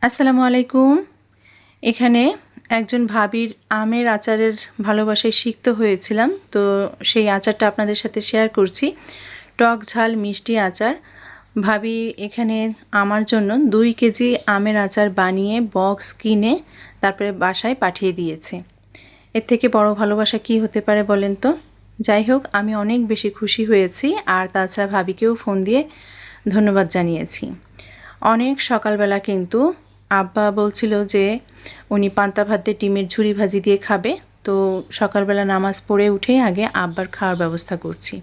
আসসালামু আলাইকুম। এখানে একজন ভাবির আমের আচারের ভালোবাসায় সিক্ত হয়েছিলাম, তো সেই আচারটা আপনাদের সাথে শেয়ার করছি। টক ঝাল মিষ্টি আচার। ভাবি এখানে আমার জন্য 2 কেজি আমের আচার বানিয়ে বক্স কিনে তারপরে বাসায় পাঠিয়ে দিয়েছে। এর থেকে বড় ভালোবাসা কি হতে পারে বলেন তো? যাই হোক, আমি অনেক বেশি খুশি হয়েছি, আর তাছাড়া ভাবিকেও ফোন দিয়ে ধন্যবাদ জানিয়েছি। অনেক সকালবেলা কিন্তু আব্বা বলছিল যে উনি পান্তা ভাত দিয়ে ডিমের ঝুরি ভাজি দিয়ে খাবে, তো সকালবেলা নামাজ পড়ে উঠে আগে আব্বার খাওয়ার ব্যবস্থা করছি।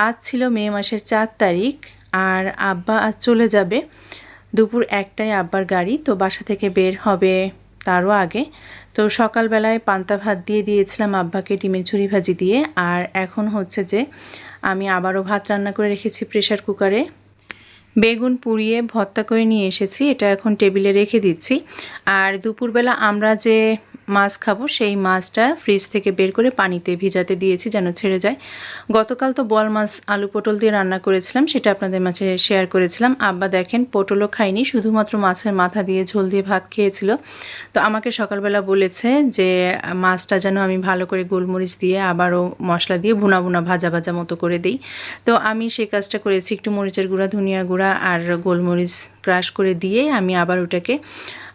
আজ ছিল মে মাসের 4 তারিখ, আর আব্বা আজ চলে যাবে। দুপুর 1টায় আব্বার গাড়ি, তো বাসা থেকে বের হবে তারও আগে। তো সকালবেলায় পান্তা ভাত দিয়ে দিয়েছিলাম আব্বাকে ডিমের ঝুরি ভাজি দিয়ে, আর এখন হচ্ছে যে আমি আবারও ভাত রান্না করে রেখেছি প্রেসার কুকারে। বেগুন পুড়িয়ে ভর্তা করে নিয়ে এসেছি, এটা এখন টেবিলে রেখে দিচ্ছি। আর দুপুরবেলা আমরা যে মাছ খাবো সেই মাছটা ফ্রিজ থেকে বের করে পানিতে ভিজাতে দিয়েছি যেন ছেড়ে যায়। গতকাল তো বোয়াল মাছ আলু পটল দিয়ে রান্না করেছিলাম, সেটা আপনাদের মাঝে শেয়ার করেছিলাম। আব্বা দেখেন পটলও খায়নি, শুধুমাত্র মাছের মাথা দিয়ে ঝোল দিয়ে ভাত খেয়েছিল। তো আমাকে সকালবেলা বলেছে যে মাছটা যেন আমি ভালো করে গোলমরিচ দিয়ে আবারও মশলা দিয়ে ভুনা ভুনা ভাজা ভাজা মতো করে দিই। তো আমি সেই কাজটা করেছি, একটু মরিচের গুঁড়া, ধনিয়া গুঁড়া আর গোলমরিচ ক্রাশ করে দিয়ে আমি আবার ওটাকে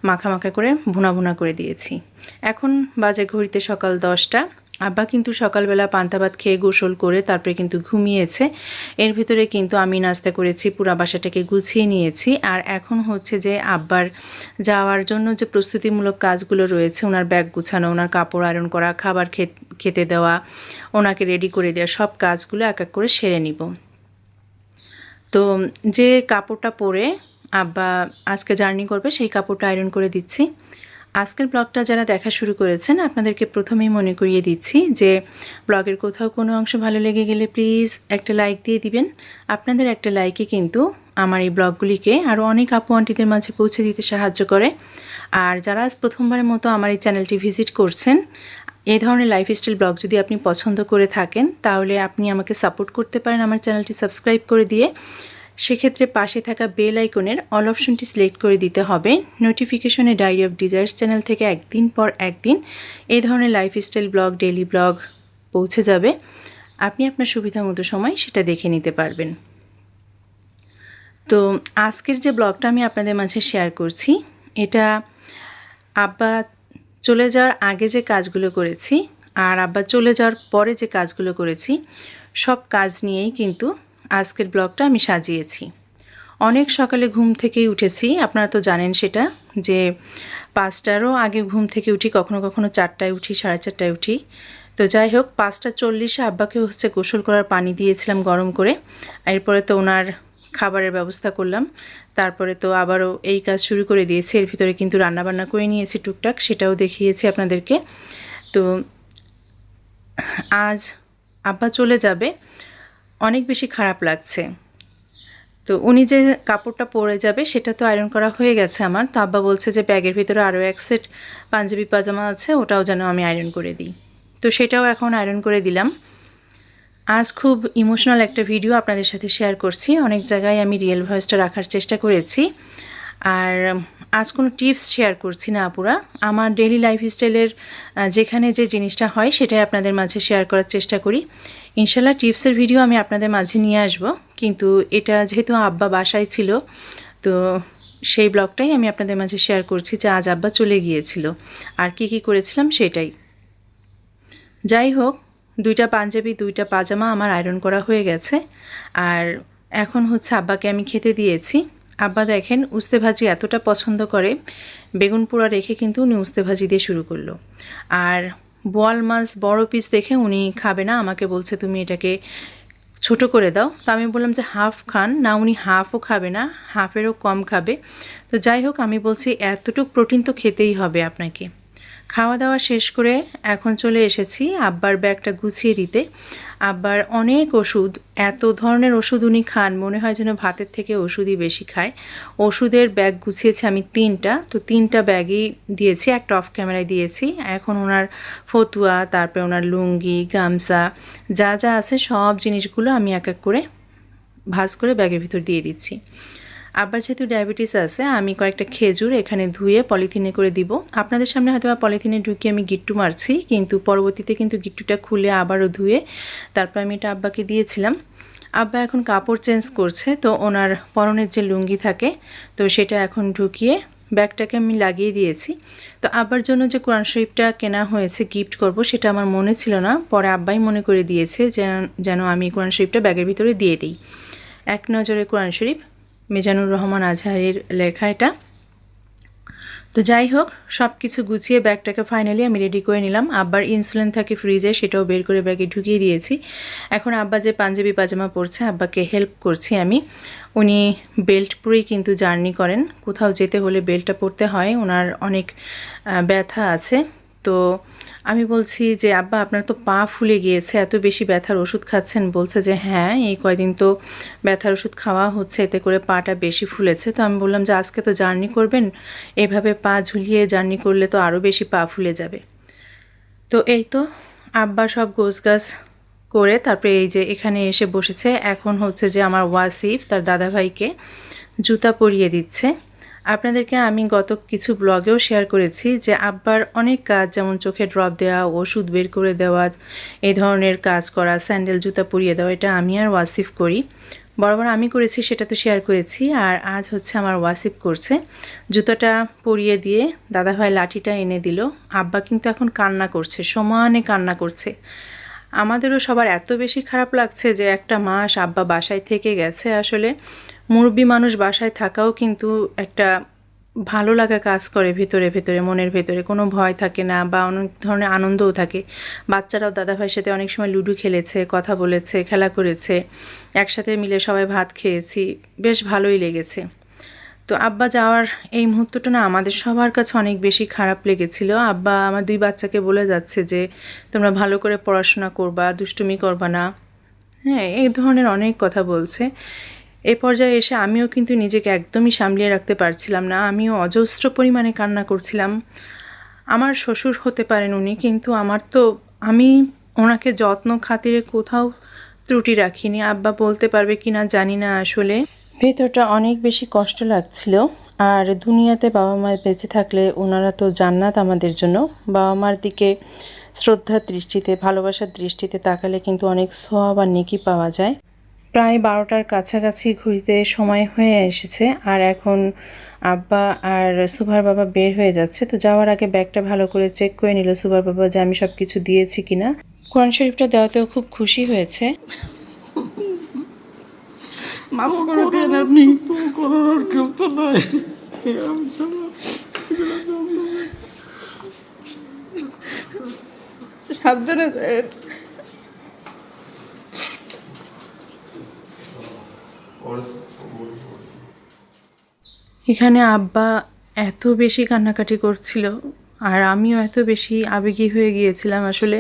মাখা মাখা করে ভুনা ভুনা করে দিয়েছি। এখন বাজে ঘড়িতে সকাল 10টা। আব্বা কিন্তু সকালবেলা পান্তা ভাত খেয়ে গোসল করে তারপরে কিন্তু ঘুমিয়েছে। এর ভিতরে কিন্তু আমি নাস্তা করেছি, পুরা বাসাটাকে গুছিয়ে নিয়েছি। আর এখন হচ্ছে যে আব্বার যাওয়ার জন্য যে প্রস্তুতিমূলক কাজগুলো রয়েছে, ওনার ব্যাগ গুছানো, ওনার কাপড় আয়রন করা, খাবার খেতে দেওয়া, ওনাকে রেডি করে দেওয়া, সব কাজগুলো এক এক করে সেরে নিব। তো যে কাপড়টা পরে আব্বা আজকে জার্নি করবে সেই কাপড়টা আয়রন করে দিচ্ছি। আজকের ব্লগটা যারা দেখা শুরু করেছেন আপনাদেরকে প্রথমেই মনে করিয়ে দিচ্ছি যে ব্লগের কোথাও কোনো অংশ ভালো লেগে গেলে প্লিজ একটা লাইক দিয়ে দিবেন। আপনাদের একটা লাইকে কিন্তু আমার এই ব্লগগুলিকে আরও অনেক আপু আন্টিদের মাঝে পৌঁছে দিতে সাহায্য করে। আর যারা আজ প্রথমবারের মতো আমার এই চ্যানেলটি ভিজিট করছেন, এই ধরনের লাইফস্টাইল ব্লগ যদি আপনি পছন্দ করে থাকেন তাহলে আপনি আমাকে সাপোর্ট করতে পারেন আমার চ্যানেলটি সাবস্ক্রাইব করে দিয়ে। সেক্ষেত্রে পাশে থাকা বেল আইকনের অল অপশনটি সিলেক্ট করে দিতে হবে। নোটিফিকেশনে ডায়েরি অফ ডিজায়ার্স চ্যানেল থেকে একদিন পর একদিন এই ধরনের লাইফস্টাইল ব্লগ, ডেইলি ব্লগ পৌঁছে যাবে। আপনি আপনার সুবিধা মতো সময় সেটা দেখে নিতে পারবেন। তো আজকের যে ব্লগটা আমি আপনাদের মাঝে শেয়ার করছি, এটা আব্বা চলে যাওয়ার আগে যে কাজগুলো করেছি আর আব্বা চলে যাওয়ার পরে যে কাজগুলো করেছি, সব কাজ নিয়েই কিন্তু আজকের ব্লগটা আমি সাজিয়েছি। অনেক সকালে ঘুম থেকেই উঠেছি, আপনারা তো জানেন সেটা, যে 5টারও আগে ঘুম থেকে উঠি, কখনো কখনো 4টায় উঠি, 4:30টায় উঠি। তো যাই হোক, 5টা 40-এ আব্বাকে হচ্ছে গোসল করার পানি দিয়েছিলাম গরম করে। এরপরে তো ওনার খাবারের ব্যবস্থা করলাম, তারপরে তো আবারও এই কাজ শুরু করে দিয়েছি। এর ভিতরে কিন্তু রান্নাবান্না করে নিয়েছি টুকটাক, সেটাও দেখিয়েছি আপনাদেরকে। তো আজ আব্বা চলে যাবে, অনেক বেশি খারাপ লাগছে। তো উনি যে কাপড়টা পরে যাবে সেটা তো আয়রন করা হয়ে গেছে আমার। তো আব্বা বলছে যে ব্যাগের ভিতরে আরও এক সেট পাঞ্জাবি পাজামা আছে, ওটাও যেন আমি আয়রন করে দিই। তো সেটাও এখন আয়রন করে দিলাম। আজ খুব ইমোশনাল একটা ভিডিও আপনাদের সাথে শেয়ার করছি। অনেক জায়গায় আমি রিয়েল ভয়েসটা রাখার চেষ্টা করেছি, আর আজ কোনো টিপস শেয়ার করছি না আপুরা। আমার ডেইলি লাইফস্টাইলের যেখানে যে জিনিসটা হয় সেটাই আপনাদের মাঝে শেয়ার করার চেষ্টা করি। ইনশাল্লাহ টিপসের ভিডিও আমি আপনাদের মাঝে নিয়ে আসব, কিন্তু এটা যেহেতু আব্বা বাসায় ছিল, তো সেই ব্লগটাই আমি আপনাদের মাঝে শেয়ার করছি যে আজ আব্বা চলে গিয়েছিল আর কি কি করেছিলাম সেটাই। যাই হোক, 2টা পাঞ্জাবি 2টা পাজামা আমার আয়রন করা হয়ে গেছে, আর এখন হচ্ছে আব্বাকে আমি খেতে দিয়েছি। আব্বা দেখেন উস্তে ভাজি এতটা পছন্দ করে, বেগুন পোড়া রেখে কিন্তু উনি উস্তে ভাজি দিয়ে শুরু করলো। আর বোয়াল মাছ বড় পিস দেখে উনি খাবে না, আমাকে বলছে তুমি এটাকে ছোট করে দাও। তো আমি বললাম যে হাফ খান না, উনি হাফও খাবে না, হাফেরও কম খাবে। তো যাই হোক, আমি বলছি এতটুকু প্রোটিন তো খেতেই হবে আপনাকে। খাওয়া দাওয়া শেষ করে এখন চলে এসেছি আব্বার ব্যাগটা গুছিয়ে দিতে। আব্বার অনেক ওষুধ, এত ধরনের ওষুধ উনি খান, মনে হয় যেন ভাতের থেকে ওষুধই বেশি খায়। ওষুধের ব্যাগ গুছিয়েছি আমি 3টা, তো 3টা ব্যাগই দিয়েছি, একটা অফ ক্যামেরায় দিয়েছি। এখন ওনার ফতুয়া, তারপরে ওনার লুঙ্গি, গামছা, যা যা আছে সব জিনিসগুলো আমি এক এক করে ভাঁজ করে ব্যাগের ভিতর দিয়ে দিচ্ছি। আব্বার যেহেতু ডায়াবেটিস আছে, আমি কয়েকটা খেজুর এখানে ধুয়ে পলিথিনে করে দিব। আপনাদের সামনে হয়তো পলিথিনে ঢুকিয়ে আমি গিট্টু মারছি, কিন্তু পরবর্তীতে কিন্তু গিট্টুটা খুলে আবারও ধুয়ে তারপর আমি এটা আব্বাকে দিয়েছিলাম। আব্বা এখন কাপড় চেঞ্জ করছে, তো ওনার পরনের যে লুঙ্গি থাকে তো সেটা এখন ঢুকিয়ে ব্যাগটাকে আমি লাগিয়ে দিয়েছি। তো আব্বার জন্য যে কোরআন শরীফটা কেনা হয়েছে গিফট করব, সেটা আমার মনে ছিল না, পরে আব্বাই মনে করে দিয়েছে যেন আমি কোরআন শরীফটা ব্যাগের ভিতরে দিয়ে দিই। এক নজরে কোরআন শরীফ, মিজানুর রহমান আজহারের লেখা এটা। তো যাই হোক, সব কিছু গুছিয়ে ব্যাগটাকে ফাইনালি আমি রেডি করে নিলাম। আব্বার ইনসুলিন থাকে ফ্রিজে, সেটাও বের করে ব্যাগে ঢুকিয়ে দিয়েছি। এখন আব্বা যে পাঞ্জাবি পাজামা পরছে, আব্বাকে হেল্প করছি আমি। উনি বেল্ট পরেই কিন্তু জার্নি করেন, কোথাও যেতে হলে বেল্টটা পরতে হয়, ওনার অনেক ব্যথা আছে। তো আমি বলছি যে আব্বা আপনার তো পা ফুলে গিয়েছে, এত বেশি ব্যথার ওষুধ খাচ্ছেন? বলছে যে হ্যাঁ, এই কয়দিন তো ব্যথার ওষুধ খাওয়া হচ্ছে, এতে করে পাটা বেশি ফুলেছে। তো আমি বললাম যে আজকে তো জার্নি করবেন, এভাবে পা ঝুলিয়ে জার্নি করলে তো আরও বেশি পা ফুলে যাবে। তো এই তো আব্বা সব গোছগাছ করে তারপরে এই যে এখানে এসে বসেছে। এখন হচ্ছে যে আমার ওয়াসিফ তার দাদাভাইকে জুতা পরিয়ে দিচ্ছে। আপনাদেরকে আমি গত কিছু ব্লগেও শেয়ার করেছি যে আব্বার অনেক কাজ, যেমন চোখে ড্রপ দেওয়া, ওষুধ বের করে দেওয়া, এই ধরনের কাজ করা, স্যান্ডেল জুতা পরিয়ে দেওয়া, এটা আমি আর ওয়াসিফ করি। বরাবর আমি করেছি, সেটা তো শেয়ার করেছি, আর আজ হচ্ছে আমার ওয়াসিফ করছে। জুতাটা পরিয়ে দিয়ে দাদাভাই লাঠিটা এনে দিল। আব্বা কিন্তু এখন কান্না করছে, সমানে কান্না করছে। আমাদেরও সবার এত বেশি খারাপ লাগছে যে একটা মাস আব্বা বাসায় থেকে গেছে। আসলে মুরব্বী মানুষ বাসায় থাকাও কিন্তু একটা ভালো লাগা কাজ করে ভেতরে ভেতরে, মনের ভেতরে কোনো ভয় থাকে না, বা অনেক ধরনের আনন্দও থাকে। বাচ্চারাও দাদাভাইয়ের সাথে অনেক সময় লুডো খেলেছে, কথা বলেছে, খেলা করেছে, একসাথে মিলে সবাই ভাত খেয়েছি, বেশ ভালোই লেগেছে। তো আব্বা যাওয়ার এই মুহূর্তটা না আমাদের সবার কাছে অনেক বেশি খারাপ লেগেছিল। আব্বা আমার দুই বাচ্চাকে বলে যাচ্ছে যে তোমরা ভালো করে পড়াশোনা করবা, দুষ্টুমি করবা না, হ্যাঁ, এই ধরনের অনেক কথা বলছে। এই পর্যায়ে এসে আমিও কিন্তু নিজেকে একদমই সামলিয়ে রাখতে পারছিলাম না, আমিও অজস্র পরিমাণে কান্না করছিলাম। আমার শ্বশুর হতে পারেন উনি, কিন্তু আমি ওনাকে যত্ন খাতিরে কোথাও ত্রুটি রাখিনি। আব্বা বলতে পারবে কিনা জানি না, আসলে ভেতরটা অনেক বেশি কষ্ট লাগছিল। আর দুনিয়াতে বাবা মা বেঁচে থাকলে ওনারা তো জান্নাত আমাদের জন্য। বাবা মার দিকে শ্রদ্ধার দৃষ্টিতে, ভালোবাসার দৃষ্টিতে তাকালে কিন্তু অনেক সওয়াব আর নেকি পাওয়া যায়। প্রায় 12টার কাছাকাছি ঘুরিতে সময় হয়ে এসেছে, আর এখন আব্বা আর সুভার বাবা বের হয়ে যাচ্ছে। তো যাওয়ার আগে ব্যাগটা ভালো করে চেক করে নিল সুভার বাবা যে আমি সব কিছু দিয়েছি কিনা। কোরআন শরীফটা দেওয়াতেও খুব খুশি হয়েছে। মাফ করে দেন আপনি, তো করার কেউ তো নাই। সাবধানে যায়। এখানে আব্বা এত বেশি কান্নাকাটি করছিল, আর আমিও এত বেশি আবেগী হয়ে গিয়েছিলাম। আসলে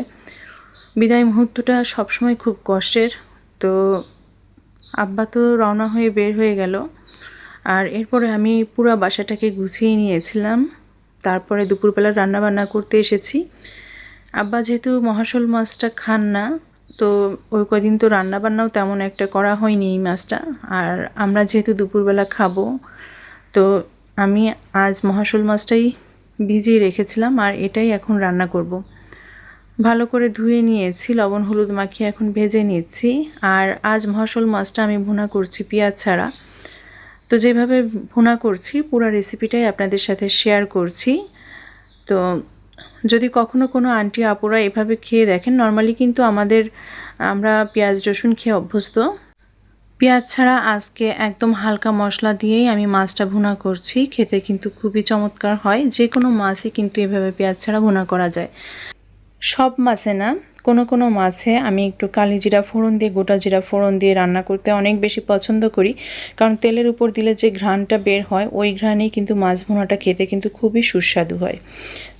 বিদায় মুহূর্তটা সবসময় খুব কষ্টের। তো আব্বা তো রওনা হয়ে বের হয়ে গেল, আর এরপরে আমি পুরো বাসাটাকে গুছিয়ে নিয়েছিলাম। তারপরে দুপুরবেলা রান্নাবান্না করতে এসেছি। আব্বা যেহেতু মহাশোল মাছটা খান না, তো ওই কদিন তো রান্নাবান্নাও তেমন একটা করা হয়নি এই মাছটা। আর আমরা যেহেতু দুপুরবেলা খাবো, তো আমি আজ মহাশোল মাছটাই ভিজিয়ে রেখেছিলাম, আর এটাই এখন রান্না করব। ভালো করে ধুয়ে নিয়েছি, লবণ হলুদ মাখিয়ে এখন ভেজে নিচ্ছি। আর আজ মহাশোল মাছটা আমি ভুনা করছি পেঁয়াজ ছাড়া। তো যেভাবে ভুনা করছি পুরো রেসিপিটাই আপনাদের সাথে শেয়ার করছি। তো যদি কখনো কোনো আন্টি আপুরা এভাবে খেয়ে দেখেন, নর্মালি কিন্তু আমরা পেঁয়াজ রসুন খেয়ে অভ্যস্ত, পেঁয়াজ ছাড়া আজকে একদম হালকা মশলা দিয়েই আমি মাছটা ভুনা করছি। খেতে কিন্তু খুবই চমৎকার হয়। যে কোনো মাছই কিন্তু এভাবে পেঁয়াজ ছাড়া ভুনা করা যায়। সব মাছে না, কোনো কোনো মাছে আমি একটু কালি জিরা ফোড়ন দিয়ে, গোটা জিরা ফোড়ন দিয়ে রান্না করতে অনেক বেশি পছন্দ করি। কারণ তেলের উপর দিলে যে ঘ্রাণটা বের হয়, ওই ঘ্রাণেই কিন্তু মাছ ভুনাটা খেতে কিন্তু খুবই সুস্বাদু হয়।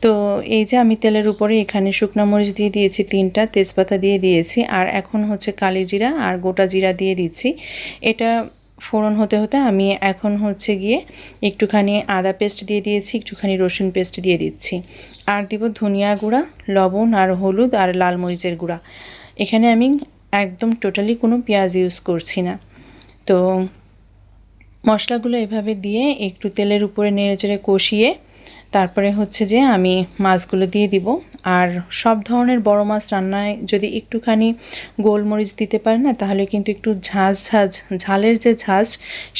তো এই যে আমি তেলের উপরে এখানে শুকনো মরিচ দিয়ে দিয়েছি 3টা, তেজপাতা দিয়ে দিয়েছি, আর এখন হচ্ছে কালি জিরা আর গোটা জিরা দিয়ে দিচ্ছি। এটা ফোড়ন হতে হতে আমি এখন হচ্ছে গিয়ে একটুখানি আদা পেস্ট দিয়ে দিয়েছি, একটুখানি রসুন পেস্ট দিয়ে দিচ্ছি, আর দিব ধনিয়া গুঁড়া, লবণ আর হলুদ আর লাল মরিচের গুঁড়া। এখানে আমি একদম টোটালি কোনো পেঁয়াজ ইউজ করছি না। তো মশলাগুলো এভাবে দিয়ে একটু তেলের উপরে নেড়েচেড়ে কষিয়ে তারপরে হচ্ছে যে আমি মাছগুলো দিয়ে দিব। আর সব ধরনের বড় মাছ রান্নায় যদি একটুখানি গোলমরিচ দিতে পারে না, তাহলে কিন্তু একটু ঝালের যে ঝাঁজ,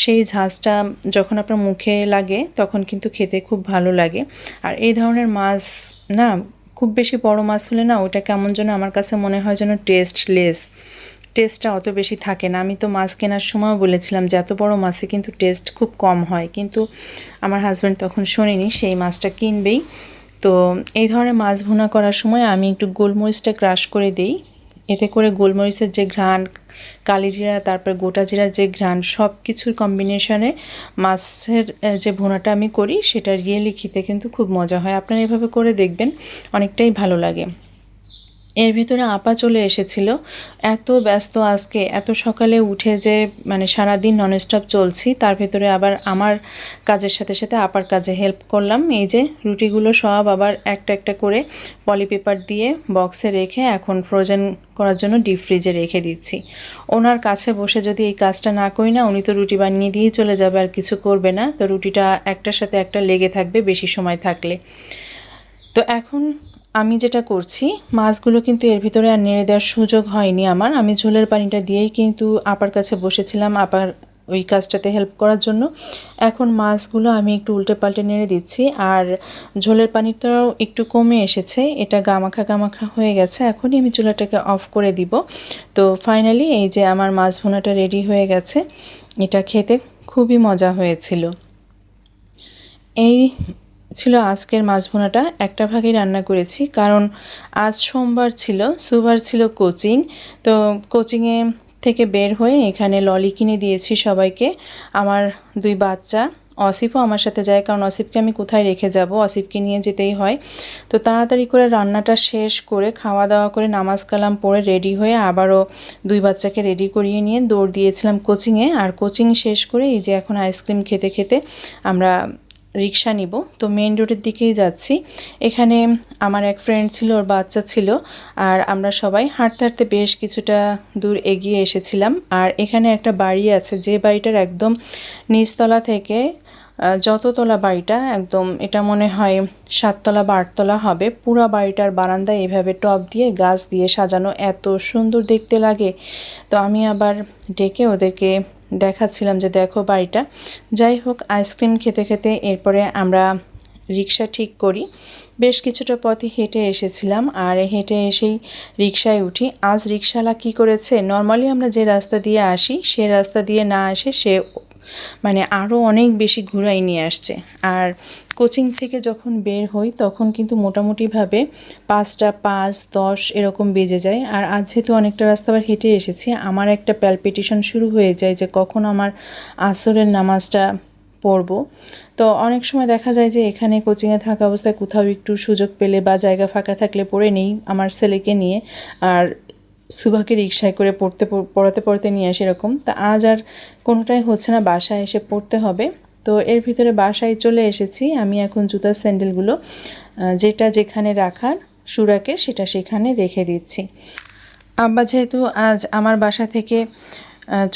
সেই ঝাঁজটা যখন আপনার মুখে লাগে তখন কিন্তু খেতে খুব ভালো লাগে। আর এই ধরনের মাছ না, খুব বেশি বড় মাছ হলে না ওটা কেমন যেন আমার কাছে মনে হয় যেন টেস্টটা অত বেশি থাকে না। আমি তো মাছ কেনার সময় বলেছিলাম যে এত বড় মাছে কিন্তু টেস্ট খুব কম হয়, কিন্তু আমার হাজব্যান্ড তখন শোনেনি, সেই মাছটা কিনবেই। তো এই ধরনের মাছ ভুনা করার সময় আমি একটু গোলমরিচটা ক্রাশ করে দিই। এতে করে গোলমরিচের যে ঘ্রাণ, কালিজিরা, তারপর গোটা জিরার যে ঘ্রাণ, সব কিছুর কম্বিনেশনে মাছের যে ভুনাটা আমি করি সেটা রিয়েলি খেতে কিন্তু খুব মজা হয়। আপনারা এভাবে করে দেখবেন, অনেকটাই ভালো লাগে। এর ভিতরে আপা চলে এসেছিল। এত ব্যস্ত আজকে, এত সকালে উঠে যে মানে সারাদিন ননস্টপ চলছি, তার ভেতরে আবার আমার কাজের সাথে সাথে আপার কাজে হেল্প করলাম। এই যে রুটিগুলো সব আবার একটা একটা করে পলিপেপার দিয়ে বক্সে রেখে এখন ফ্রোজেন করার জন্য ডিপ ফ্রিজে রেখে দিচ্ছি। ওনার কাছে বসে যদি এই কাজটা না করি না, উনি তো রুটি বানিয়ে দিয়ে চলে যাবে, আর কিছু করবে না। তো রুটিটা একটার সাথে একটা লেগে থাকবে বেশি সময় থাকলে। তো এখন আমি যেটা করছি, মাছগুলো কিন্তু এর ভিতরে আর নেড়ে দেওয়ার সুযোগ হয়নি আমার। আমি ঝোলের পানিটা দিয়েই কিন্তু আপার কাছে বসেছিলাম, আপার ওই কাজটাতে হেল্প করার জন্য। এখন মাছগুলো আমি একটু উল্টে পাল্টে নেড়ে দিচ্ছি, আর ঝোলের পানিটাও একটু কমে এসেছে, এটা গামাখা গামাখা হয়ে গেছে। এখনই আমি চুলাটাকে অফ করে দিব। তো ফাইনালি এই যে আমার মাছ ভুনাটা রেডি হয়ে গেছে। এটা খেতে খুবই মজা হয়েছিল। এই ছিল আজকের মাছ ভুনাটা। একটা ভাগেই রান্না করেছি, কারণ আজ সোমবার ছিল, সুবার ছিল কোচিং। তো কোচিংয়ে থেকে বের হয়ে এখানে ললি কিনে দিয়েছি সবাইকে। আমার 2 বাচ্চা, অসিফও আমার সাথে যায়, কারণ অসিফকে আমি কোথায় রেখে যাব, অসিফকে নিয়ে যেতেই হয়। তো তাড়াতাড়ি করে রান্নাটা শেষ করে খাওয়া দাওয়া করে নামাজ কালাম পড়ে রেডি হয়ে আবারও 2 বাচ্চাকে রেডি করিয়ে নিয়ে দৌড় দিয়েছিলাম কোচিংয়ে। আর কোচিং শেষ করে এই যে এখন আইসক্রিম খেতে খেতে আমরা রিক্সা নিব। তো মেইন রোডের দিকেই যাচ্ছি। এখানে আমার এক ফ্রেন্ড ছিল, ওর বাচ্চা ছিল, আর আমরা সবাই হাঁটতে হাঁটতে বেশ কিছুটা দূর এগিয়ে এসেছিলাম। আর এখানে একটা বাড়ি আছে, যে বাড়িটার একদম নিচতলা থেকে যততলা বাড়িটা, একদম এটা মনে হয় 7 তলা বা 8 তলা হবে, পুরো বাড়িটার বারান্দায় এভাবে টব দিয়ে গাছ দিয়ে সাজানো, এত সুন্দর দেখতে লাগে। তো আমি আবার ডেকে ওদেরকে দেখাচ্ছিলাম যে দেখো বাড়িটা। যাই হোক, আইসক্রিম খেতে খেতে এরপরে আমরা রিক্সা ঠিক করি। বেশ কিছুটা পথই হেঁটে এসেছিলাম, আর হেঁটে এসেই রিক্সায় উঠি। আজ রিক্সাওয়ালা কী করেছে, নর্মালি আমরা যে রাস্তা দিয়ে আসি সে রাস্তা দিয়ে না এসে সে মানে আরও অনেক বেশি ঘুরাই নিয়ে আসছে। আর কোচিং থেকে যখন বের হই তখন কিন্তু মোটামুটিভাবে 5টা 5-10 এরকম বেজে যায়। আর আজ যেহেতু অনেকটা রাস্তা আবার হেঁটে এসেছি, আমার একটা প্যালপিটেশন শুরু হয়ে যায় যে কখন আমার আসরের নামাজটা পড়ব। তো অনেক সময় দেখা যায় যে এখানে কোচিংয়ে থাকা অবস্থায় কোথাও একটু সুযোগ পেলে বা জায়গা ফাঁকা থাকলে পড়ে নেই আমার ছেলেকে নিয়ে, আর সুভাকে রিক্সায় করে পড়াতে নিয়ে আসে এরকম। তা আজ আর কোনোটাই হচ্ছে না, বাসায় এসে পড়তে হবে। তো এর ভিতরে বাসায় চলে এসেছি। আমি এখন জুতার স্যান্ডেলগুলো যেটা যেখানে রাখার সুরাকে সেটা সেখানে রেখে দিচ্ছি। আব্বা যেহেতু আজ আমার বাসা থেকে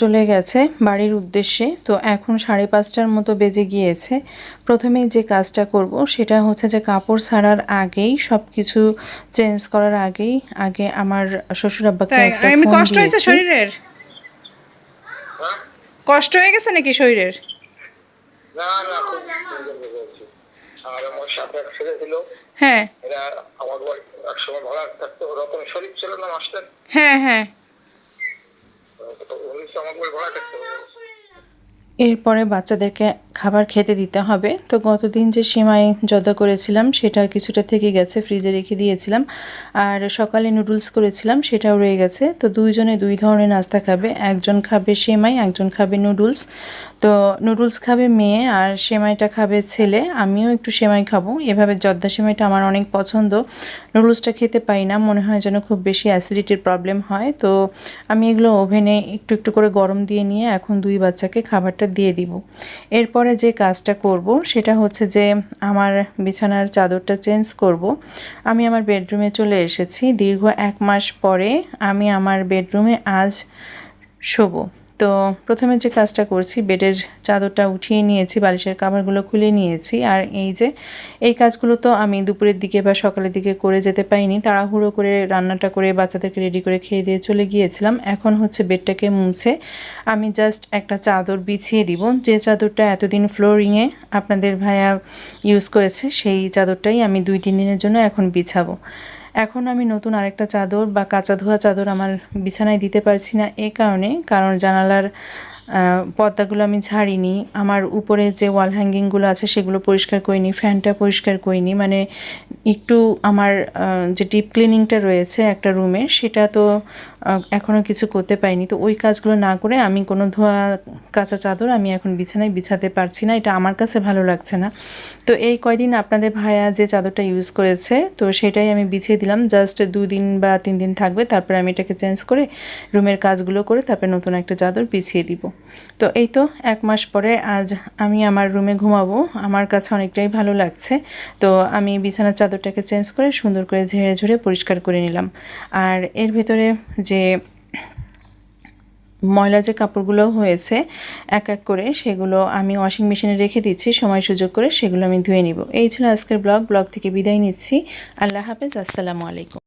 চলে গেছে বাড়ির উদ্দেশ্যে, তো এখন 5:30টার মতো বেজে গিয়েছে। প্রথমেই যে কাজটা করব সেটা হচ্ছে যে কাপড় ছাড়ার আগেই, সব কিছু চেঞ্জ করার আগেই আগে আমার শ্বশুর আব্বাকে একটা ফোন দিয়েছি। কষ্ট হয়েছে শরীরের? কষ্ট হয়ে গেছে নাকি শরীরের? না না, খুব সুন্দর হয়েছে। আর আমার সাথে এক ছেলে ছিল, হ্যাঁ, এরা আমার একসময় ভাড়া থাকতো, ওরকম শরীর ছিল না মাস্টার, হ্যাঁ হ্যাঁ। উনি আমার ভাড়া থাকতো। এরপরে বাচ্চাদেরকে খাবার খেতে দিতে হবে। তো গতদিন যে সেমাই জর্দা করেছিলাম সেটা কিছুটা থেকে গেছে, ফ্রিজে রেখে দিয়েছিলাম। আর সকালে নুডলস করেছিলাম, সেটাও রয়ে গেছে। তো দুইজনে 2 ধরনের নাস্তা খাবে, একজন খাবে সেমাই, একজন খাবে নুডলস। তো নুডলস খাবে মেয়ে আর সেমাইটা খাবে ছেলে। আমিও একটু সেমাই খাবো। এভাবে জর্দা সেমাইটা আমার অনেক পছন্দ। নুডলসটা খেতে পাই না, মনে হয় যেন খুব বেশি অ্যাসিডিটির প্রবলেম হয়। তো আমি এগুলো ওভেনে একটু একটু করে গরম দিয়ে নিয়ে এখন 2 বাচ্চাকে খাবারটা দিয়ে দিব। এরপরে যে কাজটা করব সেটা হচ্ছে যে আমার বিছানার চাদরটা চেঞ্জ করব। আমি আমার বেডরুমে চলে এসেছি। দীর্ঘ 1 মাস পরে আমি আমার বেডরুমে আজ শোবো। তো প্রথমে যে কাজটা করছি, বেডের চাদরটা উঠিয়ে নিয়েছি, বালিশের কাভারগুলো খুলে নিয়েছি। আর এই যে এই কাজগুলো তো আমি দুপুরের দিকে বা সকালের দিকে করে যেতে পারিনি, তাড়াহুড়ো করে রান্নাটা করে বাচ্চাদেরকে রেডি করে খেয়ে দিয়ে চলে গিয়েছিলাম। এখন হচ্ছে বেডটাকে মুছে আমি জাস্ট একটা চাদর বিছিয়ে দিব, যে চাদরটা এতদিন ফ্লোরিংয়ে আপনাদের ভাইয়া ইউজ করেছে সেই চাদরটাই আমি 2-3 দিনের জন্য এখন বিছাবো। এখন আমি নতুন আরেকটা চাদর বা কাঁচা ধোয়া চাদর আমার বিছানায় দিতে পারছি না, কারণ জানালার পর্দাগুলো আমি ঝাড়িনি, আমার উপরে যে ওয়াল হ্যাঙ্গিংগুলো আছে সেগুলো পরিষ্কার করিনি, ফ্যানটা পরিষ্কার করিনি, মানে একটু আমার যে ডিপ ক্লিনিংটা রয়েছে একটা রুমের, সেটা তো এখনও কিছু করতে পারিনি। তো ওই কাজগুলো না করে আমি কোনো ধোয়া কাঁচা চাদর আমি এখন বিছানায় বিছাতে পারছি না, এটা আমার কাছে ভালো লাগছে না। তো এই কয়দিন আপনাদের ভাইয়া যে চাদরটা ইউজ করেছে তো সেটাই আমি বিছিয়ে দিলাম, জাস্ট 2 দিন বা 3 দিন থাকবে, তারপরে আমি এটাকে চেঞ্জ করে রুমের কাজগুলো করে তারপরে নতুন একটা চাদর বিছিয়ে দিব। তো এই তো 1 মাস পরে আজ আমি আমার রুমে ঘুমাবো, আমার কাছে অনেকটাই ভালো লাগছে। তো আমি বিছানার চাদরটাকে চেঞ্জ করে সুন্দর করে ঝেড়ে ঝুড়ে পরিষ্কার করে নিলাম। আর এর ভেতরে যে ময়লা যে কাপড়গুলো হয়েছে এক এক করে সেগুলো আমি ওয়াশিং মেশিনে রেখে দিচ্ছি, সময় সুযোগ করে সেগুলো আমি ধুয়ে নিব। এই ছিল আজকের ব্লগ থেকে বিদায় নিচ্ছি। আল্লাহ হাফেজ, আসসালামু আলাইকুম।